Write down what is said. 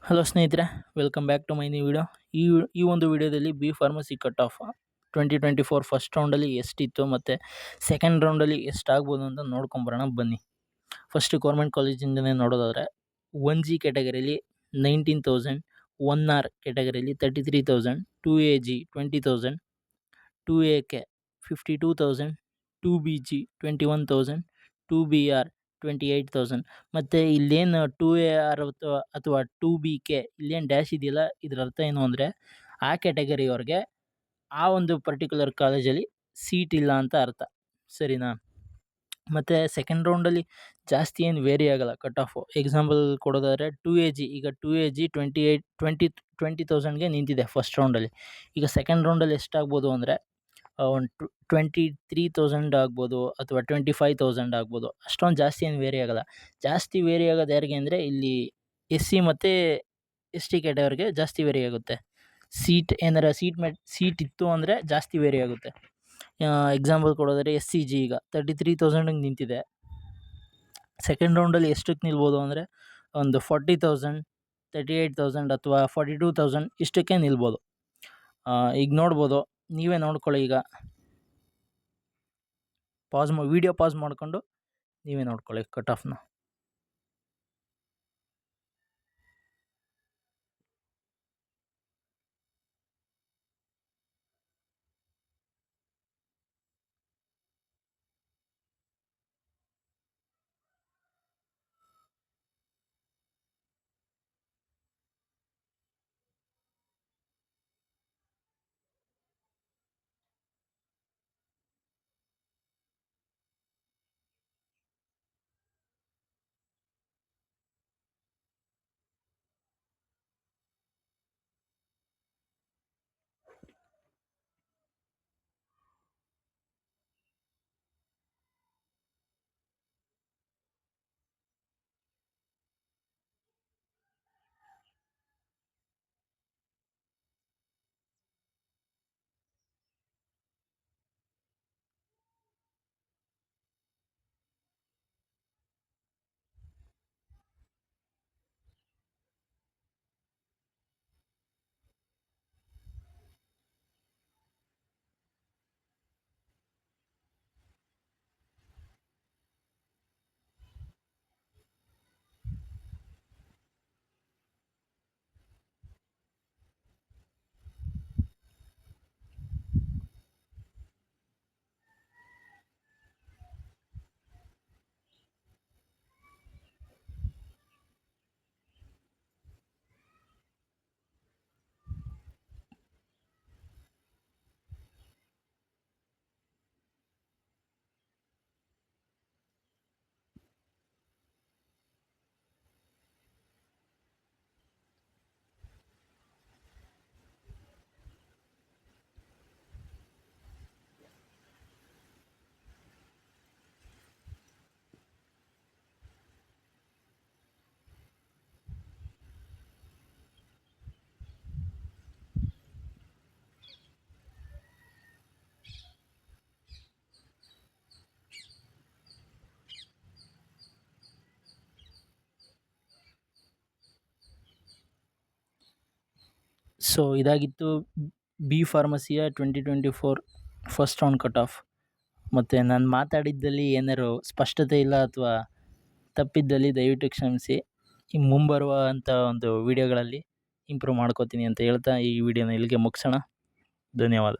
Hello ಸ್ನೇಹಿತರೆ, welcome back to my new video. ಈ ಈ ಒಂದು ವಿಡಿಯೋದಲ್ಲಿ B pharmacy cut off 2024 first ರೌಂಡಲ್ಲಿ ಎಷ್ಟಿತ್ತು ಮತ್ತು ಸೆಕೆಂಡ್ ರೌಂಡಲ್ಲಿ ಎಷ್ಟಾಗ್ಬೋದು ಅಂತ ನೋಡ್ಕೊಂಬರೋಣ ಬನ್ನಿ. ಫಸ್ಟ್ ಗೌರ್ಮೆಂಟ್ ಕಾಲೇಜಿಂದನೇ ನೋಡೋದಾದರೆ 1G ಕ್ಯಾಟಗರಿಲಿ 19,000, 1R ಕ್ಯಾಟಗರಿಲಿ 33,000, 2AG 20,000, 2AK 52,000, 2BG 21,000, 2BR 28,000 ಮತ್ತು ಇಲ್ಲೇನು 2AR ಅಥವಾ 2BK ಇಲ್ಲೇನು ಡ್ಯಾಶ್ ಇದೆಯಲ್ಲ, ಇದರ ಅರ್ಥ ಏನು ಅಂದರೆ ಆ ಕ್ಯಾಟಗರಿಯವ್ರಿಗೆ ಆ ಒಂದು ಪರ್ಟಿಕ್ಯುಲರ್ ಕಾಲೇಜಲ್ಲಿ ಸೀಟ್ ಇಲ್ಲ ಅಂತ ಅರ್ಥ, ಸರಿನಾ? ಮತ್ತು ಸೆಕೆಂಡ್ ರೌಂಡಲ್ಲಿ ಜಾಸ್ತಿ ಏನು ವೇರಿ ಆಗೋಲ್ಲ ಕಟ್ ಆಫು. ಎಕ್ಸಾಂಪಲ್ ಕೊಡೋದಾದರೆ 2AG, ಈಗ 2AG 20,000ಗೆ ನಿಂತಿದೆ ಫಸ್ಟ್ ರೌಂಡಲ್ಲಿ. ಈಗ ಸೆಕೆಂಡ್ ರೌಂಡಲ್ಲಿ ಎಷ್ಟಾಗ್ಬೋದು ಅಂದರೆ ಒಂದು 23,000 ಆಗ್ಬೋದು ಅಥವಾ 25,000 ಆಗ್ಬೋದು. ಅಷ್ಟೊಂದು ಜಾಸ್ತಿ ಏನು ವೇರಿ ಆಗೋಲ್ಲ. ಜಾಸ್ತಿ ವೇರಿ ಆಗೋದು ಯಾರಿಗೆ ಅಂದರೆ ಇಲ್ಲಿ SC ಮತ್ತು ST ಕ್ಯಾಟಗರಿಗೆ ಜಾಸ್ತಿ ವೇರಿ ಆಗುತ್ತೆ. ಸೀಟ್ ಏನಾರ ಸೀಟ್ ಇತ್ತು ಅಂದರೆ ಜಾಸ್ತಿ ವೇರಿ ಆಗುತ್ತೆ. ಎಕ್ಸಾಂಪಲ್ ಕೊಡೋದಾದರೆ SCG ಈಗ 33,000ಗೆ ನಿಂತಿದೆ. ಸೆಕೆಂಡ್ ರೌಂಡಲ್ಲಿ ಎಷ್ಟಕ್ಕೆ ನಿಲ್ಬೋದು ಅಂದರೆ ಒಂದು 40,000, 38,000 ಅಥವಾ 42,000 ಇಷ್ಟಕ್ಕೆ ನಿಲ್ಬೋದು. ಈಗ ನೋಡ್ಬೋದು, ನೀವೇ ನೋಡ್ಕೊಳ್ಳಿ. ಈಗ ವಿಡಿಯೋ ಪಾಸ್ ಮಾಡಿಕೊಂಡು ನೀವೇ ನೋಡ್ಕೊಳ್ಳಿ ಕಟ್ ಆಫ್ನ. ಸೊ ಇದಾಗಿತ್ತು ಬಿ ಫಾರ್ಮಸಿಯ 2024 ಫಸ್ಟ್ ರೌಂಡ್ ಕಟ್ ಆಫ್. ಮತ್ತು ನಾನು ಮಾತಾಡಿದ್ದಲ್ಲಿ ಏನಾರು ಸ್ಪಷ್ಟತೆ ಇಲ್ಲ ಅಥವಾ ತಪ್ಪಿದ್ದಲ್ಲಿ ದಯವಿಟ್ಟು ಕ್ಷಮಿಸಿ. ಈ ಮುಂಬರುವ ಅಂಥ ಒಂದು ವಿಡಿಯೋಗಳಲ್ಲಿ ಇಂಪ್ರೂವ್ ಮಾಡ್ಕೋತೀನಿ ಅಂತ ಹೇಳ್ತಾ ಈ ವಿಡಿಯೋನ ಇಲ್ಲಿಗೆ ಮುಗಿಸೋಣ. ಧನ್ಯವಾದ.